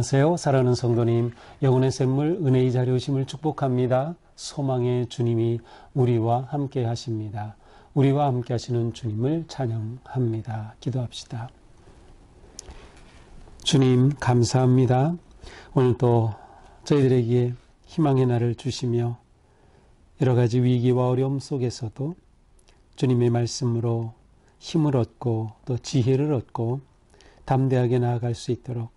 안녕하세요. 사랑하는 성도님, 영혼의 샘물 은혜의 자리 오심을 축복합니다. 소망의 주님이 우리와 함께 하십니다. 우리와 함께 하시는 주님을 찬양합니다. 기도합시다. 주님 감사합니다. 오늘도 저희들에게 희망의 날을 주시며 여러 가지 위기와 어려움 속에서도 주님의 말씀으로 힘을 얻고 또 지혜를 얻고 담대하게 나아갈 수 있도록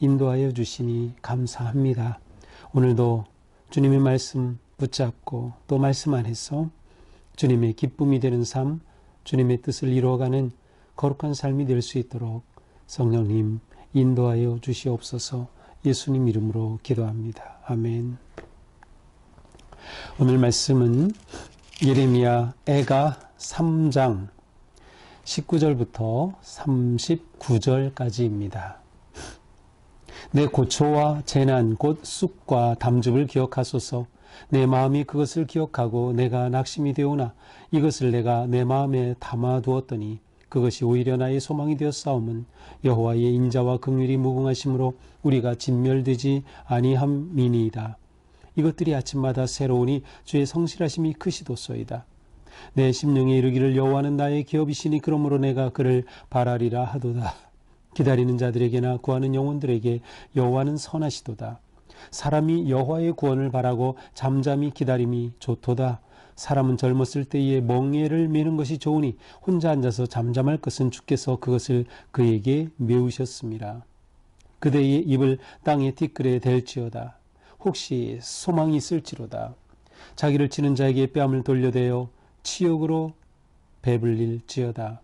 인도하여 주시니 감사합니다. 오늘도 주님의 말씀 붙잡고 또 말씀 안에서 주님의 기쁨이 되는 삶, 주님의 뜻을 이루어가는 거룩한 삶이 될 수 있도록 성령님 인도하여 주시옵소서. 예수님 이름으로 기도합니다. 아멘. 오늘 말씀은 예레미야 애가 3장 19절부터 39절까지입니다. 내 고초와 재난 곧 쑥과 담즙을 기억하소서. 내 마음이 그것을 기억하고 내가 낙심이 되오나 이것을 내가 내 마음에 담아두었더니 그것이 오히려 나의 소망이 되었사오면 여호와의 인자와 긍휼이 무궁하심으로 우리가 진멸되지 아니함이니이다. 이것들이 아침마다 새로우니 주의 성실하심이 크시도소이다. 내 심령에 이르기를 여호와는 나의 기업이시니 그러므로 내가 그를 바라리라 하도다. 기다리는 자들에게나 구하는 영혼들에게 여호와는 선하시도다. 사람이 여호와의 구원을 바라고 잠잠히 기다림이 좋도다. 사람은 젊었을 때에 멍에를 메는 것이 좋으니 혼자 앉아서 잠잠할 것은 주께서 그것을 그에게 메우셨습니다. 그대의 입을 땅의 티끌에 댈지어다. 혹시 소망이 있을지로다. 자기를 치는 자에게 뺨을 돌려대어 치욕으로 배불릴지어다.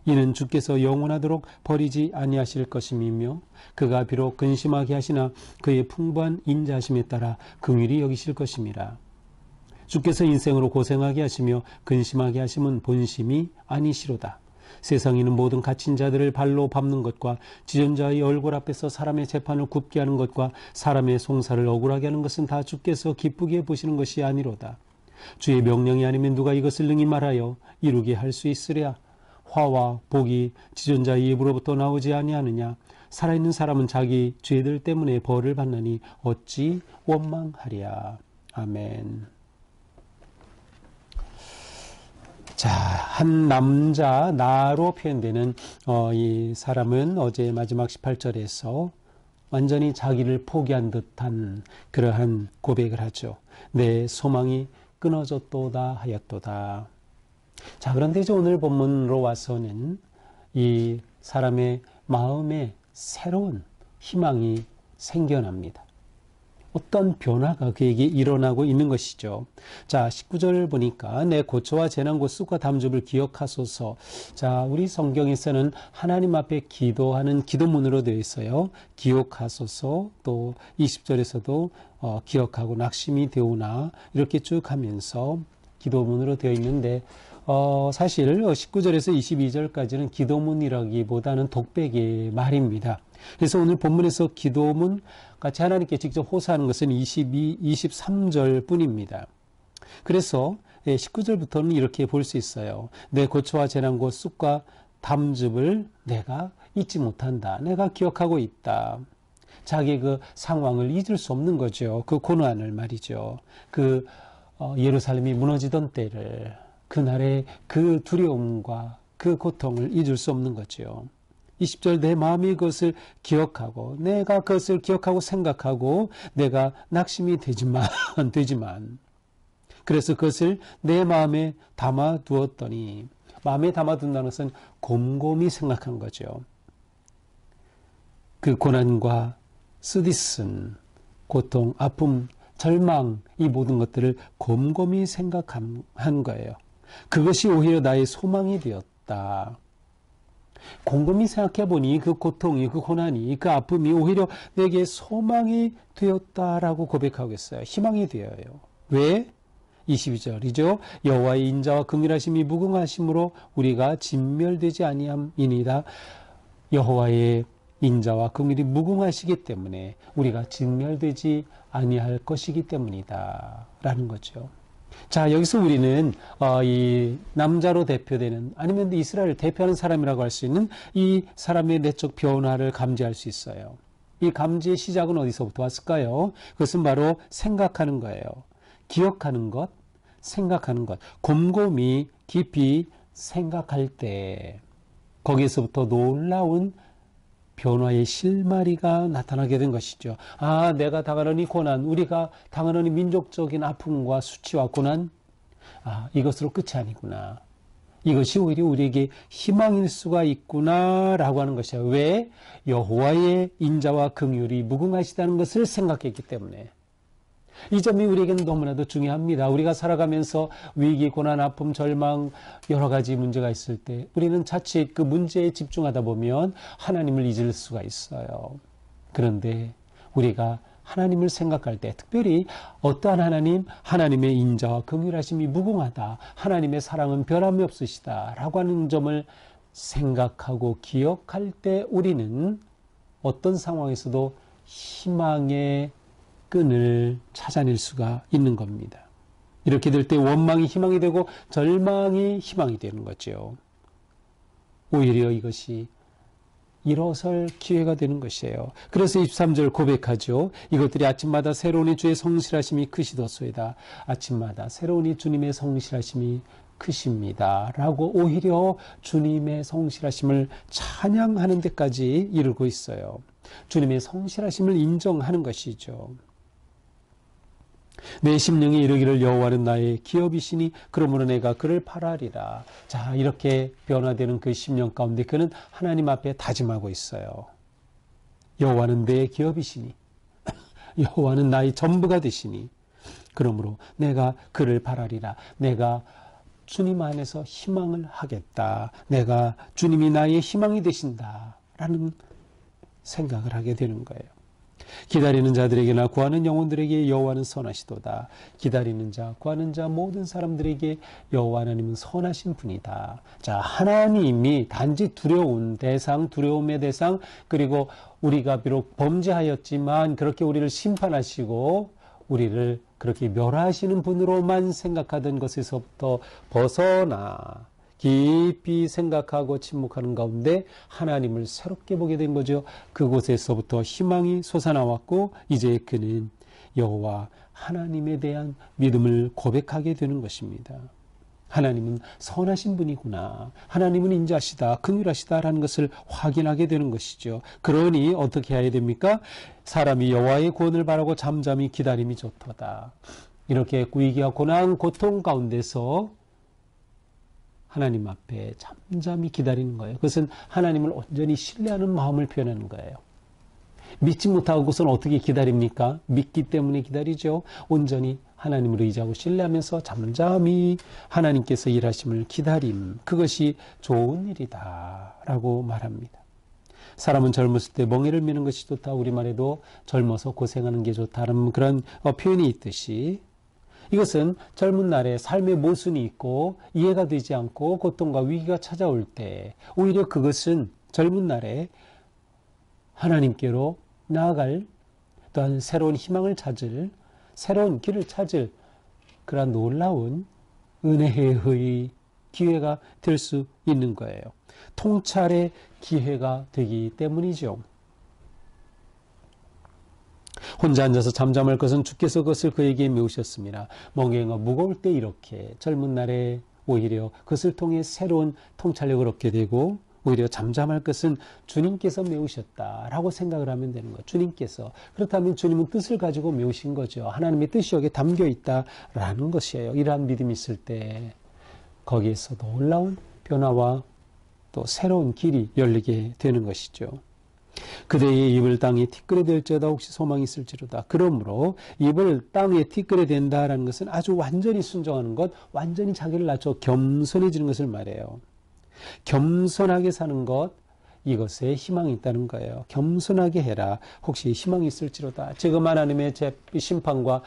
이는 주께서 영원하도록 버리지 아니하실 것임이며 그가 비록 근심하게 하시나 그의 풍부한 인자하심에 따라 긍휼히 여기실 것임이라. 주께서 인생으로 고생하게 하시며 근심하게 하심은 본심이 아니시로다. 세상에 있는 모든 갇힌 자들을 발로 밟는 것과 지존자의 얼굴 앞에서 사람의 재판을 굽게 하는 것과 사람의 송사를 억울하게 하는 것은 다 주께서 기쁘게 보시는 것이 아니로다. 주의 명령이 아니면 누가 이것을 능히 말하여 이루게 할 수 있으랴. 화와 복이 지존자의 입으로부터 나오지 아니하느냐. 살아있는 사람은 자기 죄들 때문에 벌을 받나니 어찌 원망하랴. 아멘. 자, 한 남자 나로 표현되는 이 사람은 어제 마지막 18절에서 완전히 자기를 포기한 듯한 그러한 고백을 하죠. 내 소망이 끊어졌도다 하였도다. 자, 그런데 이제 오늘 본문으로 와서는 이 사람의 마음에 새로운 희망이 생겨납니다. 어떤 변화가 그에게 일어나고 있는 것이죠. 자, 19절을 보니까 내 고초와 재난 곧 쑥과 담즙을 기억하소서. 자, 우리 성경에서는 하나님 앞에 기도하는 기도문으로 되어 있어요. 기억하소서. 또 20절에서도 기억하고 낙심이 되오나 이렇게 쭉 하면서 기도문으로 되어 있는데 사실 19절에서 22절까지는 기도문이라기보다는 독백의 말입니다. 그래서 오늘 본문에서 기도문 같이 하나님께 직접 호소하는 것은 23절 뿐입니다. 그래서 19절부터는 이렇게 볼 수 있어요. 내 고초와 재난 곧 쑥과 담즙을 내가 잊지 못한다. 내가 기억하고 있다. 자기의 그 상황을 잊을 수 없는 거죠. 그 고난을 말이죠. 그 예루살렘이 무너지던 때를, 그날의 그 두려움과 그 고통을 잊을 수 없는 거죠. 20절 내 마음이 그것을 기억하고 내가 그것을 기억하고 생각하고 내가 낙심이 되지만 그래서 그것을 내 마음에 담아두었더니, 마음에 담아둔다는 것은 곰곰이 생각한 거죠. 그 고난과 쓰디쓴 고통, 아픔, 절망, 이 모든 것들을 곰곰이 생각한 거예요. 그것이 오히려 나의 소망이 되었다. 곰곰이 생각해 보니 그 고통이, 그 고난이, 그 아픔이 오히려 내게 소망이 되었다라고 고백하고 있어요. 희망이 되어요. 왜? 22절이죠. 여호와의 인자와 긍휼하심이 무궁하심으로 우리가 진멸되지 아니함이니이다. 여호와의 인자와 긍휼이 무궁하시기 때문에 우리가 진멸되지 아니할 것이기 때문이다 라는 거죠. 자, 여기서 우리는 이 남자로 대표되는, 아니면 이스라엘을 대표하는 사람이라고 할 수 있는 이 사람의 내적 변화를 감지할 수 있어요. 이 감지의 시작은 어디서부터 왔을까요? 그것은 바로 생각하는 거예요. 기억하는 것, 생각하는 것. 곰곰이 깊이 생각할 때 거기에서부터 놀라운 변화의 실마리가 나타나게 된 것이죠. 아, 내가 당하는 이 고난, 우리가 당하는 이 민족적인 아픔과 수치와 고난, 아, 이것으로 끝이 아니구나. 이것이 오히려 우리에게 희망일 수가 있구나라고 하는 것이야. 왜? 여호와의 인자와 긍휼이 무궁하시다는 것을 생각했기 때문에. 이 점이 우리에게는 너무나도 중요합니다. 우리가 살아가면서 위기, 고난, 아픔, 절망 여러 가지 문제가 있을 때 우리는 자칫 그 문제에 집중하다 보면 하나님을 잊을 수가 있어요. 그런데 우리가 하나님을 생각할 때 특별히 어떠한 하나님, 하나님의 인자와 긍휼하심이 무궁하다. 하나님의 사랑은 변함이 없으시다. 라고 하는 점을 생각하고 기억할 때 우리는 어떤 상황에서도 희망의 끈을 찾아낼 수가 있는 겁니다. 이렇게 될 때 원망이 희망이 되고 절망이 희망이 되는 거죠. 오히려 이것이 일어설 기회가 되는 것이에요. 그래서 23절 고백하죠. 이것들이 아침마다 새로운 주의 성실하심이 크시도소이다. 아침마다 새로운 주님의 성실하심이 크십니다. 라고 오히려 주님의 성실하심을 찬양하는 데까지 이르고 있어요. 주님의 성실하심을 인정하는 것이죠. 내 심령이 이르기를 여호와는 나의 기업이시니 그러므로 내가 그를 팔아리라. 자, 이렇게 변화되는 그 심령 가운데 그는 하나님 앞에 다짐하고 있어요. 여호와는 내 기업이시니 여호와는 나의 전부가 되시니 그러므로 내가 그를 팔아리라. 내가 주님 안에서 희망을 하겠다. 내가 주님이 나의 희망이 되신다. 라는 생각을 하게 되는 거예요. 기다리는 자들에게나 구하는 영혼들에게 여호와는 선하시도다. 기다리는 자, 구하는 자 모든 사람들에게 여호와 하나님은 선하신 분이다. 자, 하나님이 단지 두려운 대상, 두려움의 대상, 그리고 우리가 비록 범죄하였지만 그렇게 우리를 심판하시고 우리를 그렇게 멸하시는 분으로만 생각하던 것에서부터 벗어나 깊이 생각하고 침묵하는 가운데 하나님을 새롭게 보게 된 거죠. 그곳에서부터 희망이 솟아나왔고 이제 그는 여호와 하나님에 대한 믿음을 고백하게 되는 것입니다. 하나님은 선하신 분이구나. 하나님은 인자하시다, 긍휼하시다라는 것을 확인하게 되는 것이죠. 그러니 어떻게 해야 됩니까? 사람이 여호와의 구원을 바라고 잠잠히 기다림이 좋도다. 이렇게 위기와 고난, 고통 가운데서 하나님 앞에 잠잠히 기다리는 거예요. 그것은 하나님을 온전히 신뢰하는 마음을 표현하는 거예요. 믿지 못하고선 어떻게 기다립니까? 믿기 때문에 기다리죠. 온전히 하나님을 의지하고 신뢰하면서 잠잠히 하나님께서 일하심을 기다림. 그것이 좋은 일이다 라고 말합니다. 사람은 젊었을 때 멍에를 미는 것이 좋다. 우리말에도 젊어서 고생하는 게 좋다는 그런 표현이 있듯이 이것은 젊은 날에 삶의 모순이 있고 이해가 되지 않고 고통과 위기가 찾아올 때 오히려 그것은 젊은 날에 하나님께로 나아갈 또한 새로운 희망을 찾을 새로운 길을 찾을 그러한 놀라운 은혜의 기회가 될 수 있는 거예요. 통찰의 기회가 되기 때문이죠. 혼자 앉아서 잠잠할 것은 주께서 그것을 그에게 메우셨습니다. 멍에가 무거울 때 이렇게 젊은 날에 오히려 그것을 통해 새로운 통찰력을 얻게 되고 오히려 잠잠할 것은 주님께서 메우셨다라고 생각을 하면 되는 거예요. 주님께서. 그렇다면 주님은 뜻을 가지고 메우신 거죠. 하나님의 뜻이 여기에 담겨 있다라는 것이에요. 이러한 믿음이 있을 때 거기에서 놀라운 변화와 또 새로운 길이 열리게 되는 것이죠. 그대의 입을 땅에 티끌에 댈지어다 혹시 소망이 있을지로다. 그러므로 입을 땅에 티끌에 댄다라는 것은 아주 완전히 순종하는 것, 완전히 자기를 낮춰 겸손해지는 것을 말해요. 겸손하게 사는 것, 이것에 희망이 있다는 거예요. 겸손하게 해라. 혹시 희망이 있을지로다. 지금 하나님의 심판과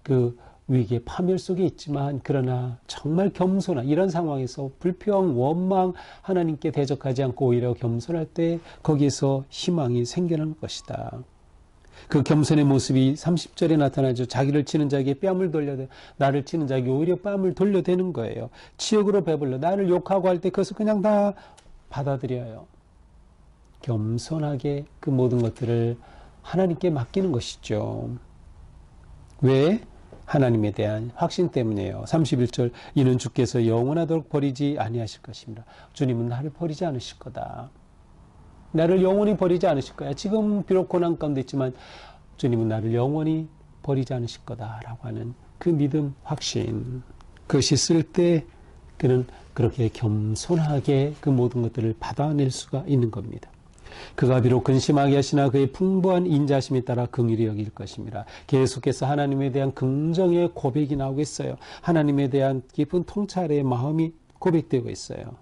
그 위기의 파멸 속에 있지만 그러나 정말 겸손한 이런 상황에서 불평, 원망 하나님께 대적하지 않고 오히려 겸손할 때 거기에서 희망이 생겨날 것이다. 그 겸손의 모습이 30절에 나타나죠. 자기를 치는 자에게 뺨을 돌려대, 나를 치는 자에게 오히려 뺨을 돌려대는 거예요. 치욕으로 배불러 나를 욕하고 할 때 그것을 그냥 다 받아들여요. 겸손하게 그 모든 것들을 하나님께 맡기는 것이죠. 왜? 하나님에 대한 확신 때문에요. 31절, 이는 주께서 영원하도록 버리지 아니하실 것입니다. 주님은 나를 버리지 않으실 거다. 나를 영원히 버리지 않으실 거야. 지금 비록 고난 가운데 있지만 주님은 나를 영원히 버리지 않으실 거다라고 하는 그 믿음, 확신. 그것이 있을 때 그는 그렇게 겸손하게 그 모든 것들을 받아낼 수가 있는 겁니다. 그가 비록 근심하게 하시나 그의 풍부한 인자심에 따라 긍휼히 여길 것입니다. 계속해서 하나님에 대한 긍정의 고백이 나오고 있어요. 하나님에 대한 깊은 통찰의 마음이 고백되고 있어요.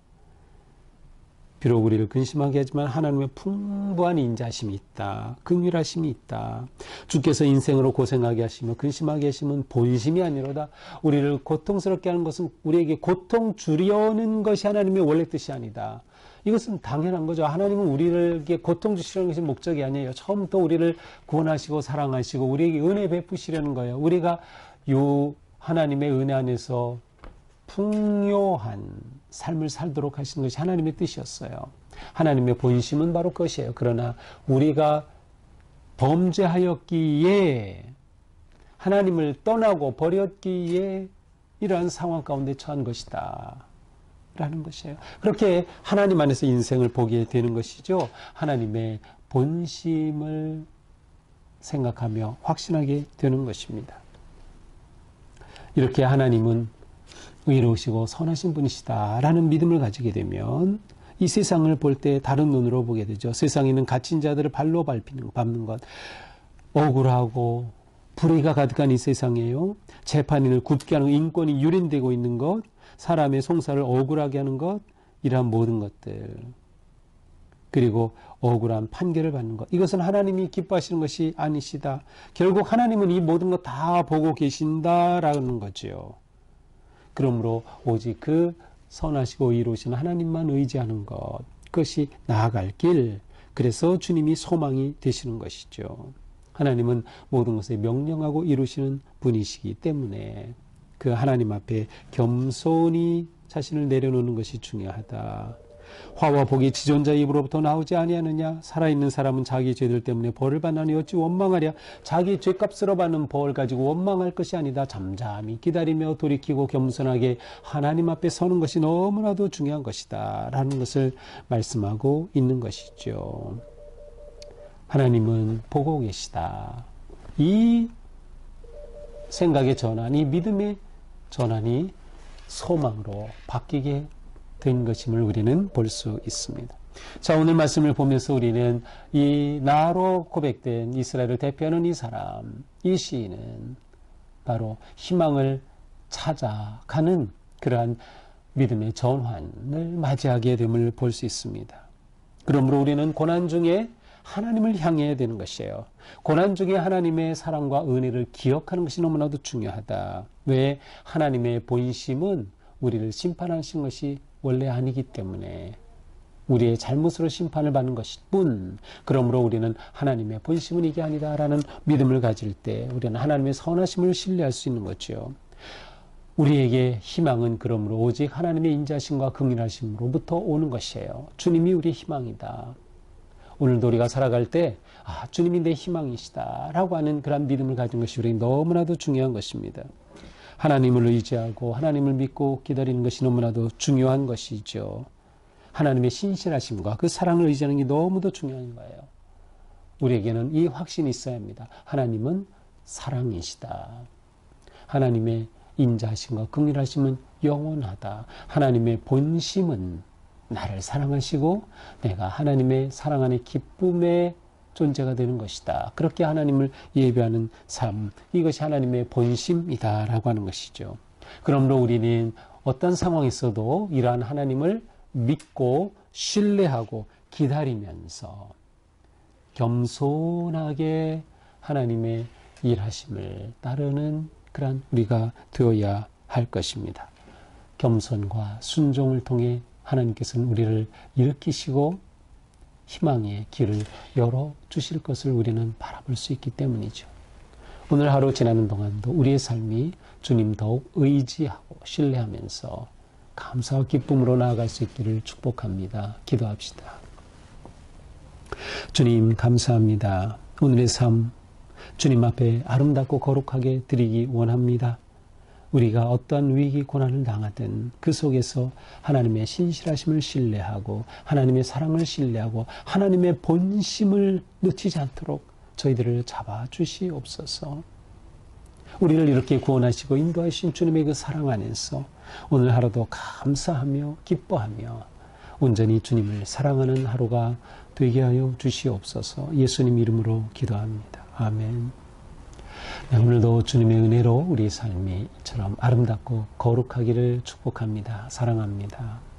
비록 우리를 근심하게 하지만 하나님의 풍부한 인자심이 있다. 긍휼하심이 있다. 주께서 인생으로 고생하게 하시며 근심하게 하시면 본심이 아니로다. 우리를 고통스럽게 하는 것은 우리에게 고통 주려는 것이 하나님의 원래 뜻이 아니다. 이것은 당연한 거죠. 하나님은 우리에게 고통 주시려는 것이 목적이 아니에요. 처음부터 우리를 구원하시고 사랑하시고 우리에게 은혜 베푸시려는 거예요. 우리가 요 하나님의 은혜 안에서 풍요한 삶을 살도록 하신 것이 하나님의 뜻이었어요. 하나님의 본심은 바로 그것이에요. 그러나 우리가 범죄하였기에 하나님을 떠나고 버렸기에 이러한 상황 가운데 처한 것이다 라는 것이에요. 그렇게 하나님 안에서 인생을 보게 되는 것이죠. 하나님의 본심을 생각하며 확신하게 되는 것입니다. 이렇게 하나님은 의로우시고 선하신 분이시다라는 믿음을 가지게 되면 이 세상을 볼 때 다른 눈으로 보게 되죠. 세상에 있는 갇힌 자들을 발로 밟는 것, 억울하고 불의가 가득한 이 세상에요. 재판인을 굽게 하는 인권이 유린되고 있는 것, 사람의 송사를 억울하게 하는 것, 이러한 모든 것들, 그리고 억울한 판결을 받는 것, 이것은 하나님이 기뻐하시는 것이 아니시다. 결국 하나님은 이 모든 것 다 보고 계신다라는 거죠. 그러므로 오직 그 선하시고 의로우신 하나님만 의지하는 것, 그것이 나아갈 길, 그래서 주님이 소망이 되시는 것이죠. 하나님은 모든 것을 명령하고 이루시는 분이시기 때문에 그 하나님 앞에 겸손히 자신을 내려놓는 것이 중요하다. 화와 복이 지존자의 입으로부터 나오지 아니하느냐? 살아있는 사람은 자기 죄들 때문에 벌을 받나니 어찌 원망하랴? 자기 죄값으로 받는 벌 가지고 원망할 것이 아니다. 잠잠히 기다리며 돌이키고 겸손하게 하나님 앞에 서는 것이 너무나도 중요한 것이다 라는 것을 말씀하고 있는 것이죠. 하나님은 보고 계시다. 이 생각의 전환, 이 믿음의 전환이 소망으로 바뀌게 된 것임을 우리는 볼 수 있습니다. 자, 오늘 말씀을 보면서 우리는 이 나로 고백된 이스라엘을 대표하는 이 사람, 이 시인은 바로 희망을 찾아가는 그러한 믿음의 전환을 맞이하게 됨을 볼 수 있습니다. 그러므로 우리는 고난 중에 하나님을 향해야 되는 것이에요. 고난 중에 하나님의 사랑과 은혜를 기억하는 것이 너무나도 중요하다. 왜? 하나님의 본심은 우리를 심판하신 것이 원래 아니기 때문에 우리의 잘못으로 심판을 받는 것일 뿐, 그러므로 우리는 하나님의 본심은 이게 아니다라는 믿음을 가질 때 우리는 하나님의 선하심을 신뢰할 수 있는 거죠. 우리에게 희망은 그러므로 오직 하나님의 인자심과 긍휼하심으로부터 오는 것이에요. 주님이 우리의 희망이다. 오늘도 우리가 살아갈 때 주님이 내 희망이시다 라고 하는 그런 믿음을 가진 것이 우리에게 너무나도 중요한 것입니다. 하나님을 의지하고 하나님을 믿고 기다리는 것이 너무나도 중요한 것이죠. 하나님의 신실하심과 그 사랑을 의지하는 게 너무도 중요한 거예요. 우리에게는 이 확신이 있어야 합니다. 하나님은 사랑이시다. 하나님의 인자하심과 긍휼하심은 영원하다. 하나님의 본심은 나를 사랑하시고 내가 하나님의 사랑 안에 기쁨의 존재가 되는 것이다. 그렇게 하나님을 예배하는 삶, 이것이 하나님의 본심이다라고 하는 것이죠. 그러므로 우리는 어떤 상황에서도 이러한 하나님을 믿고 신뢰하고 기다리면서 겸손하게 하나님의 일하심을 따르는 그런 우리가 되어야 할 것입니다. 겸손과 순종을 통해 하나님께서는 우리를 일으키시고 희망의 길을 열어주실 것을 우리는 바라볼 수 있기 때문이죠. 오늘 하루 지나는 동안도 우리의 삶이 주님 더욱 의지하고 신뢰하면서 감사와 기쁨으로 나아갈 수 있기를 축복합니다. 기도합시다. 주님 감사합니다. 오늘의 삶 주님 앞에 아름답고 거룩하게 드리기 원합니다. 우리가 어떠한 위기 고난을 당하든 그 속에서 하나님의 신실하심을 신뢰하고 하나님의 사랑을 신뢰하고 하나님의 본심을 놓치지 않도록 저희들을 잡아주시옵소서. 우리를 이렇게 구원하시고 인도하신 주님의 그 사랑 안에서 오늘 하루도 감사하며 기뻐하며 온전히 주님을 사랑하는 하루가 되게 하여 주시옵소서. 예수님 이름으로 기도합니다. 아멘. 네, 오늘도 주님의 은혜로 우리 삶이 이처럼 아름답고 거룩하기를 축복합니다. 사랑합니다.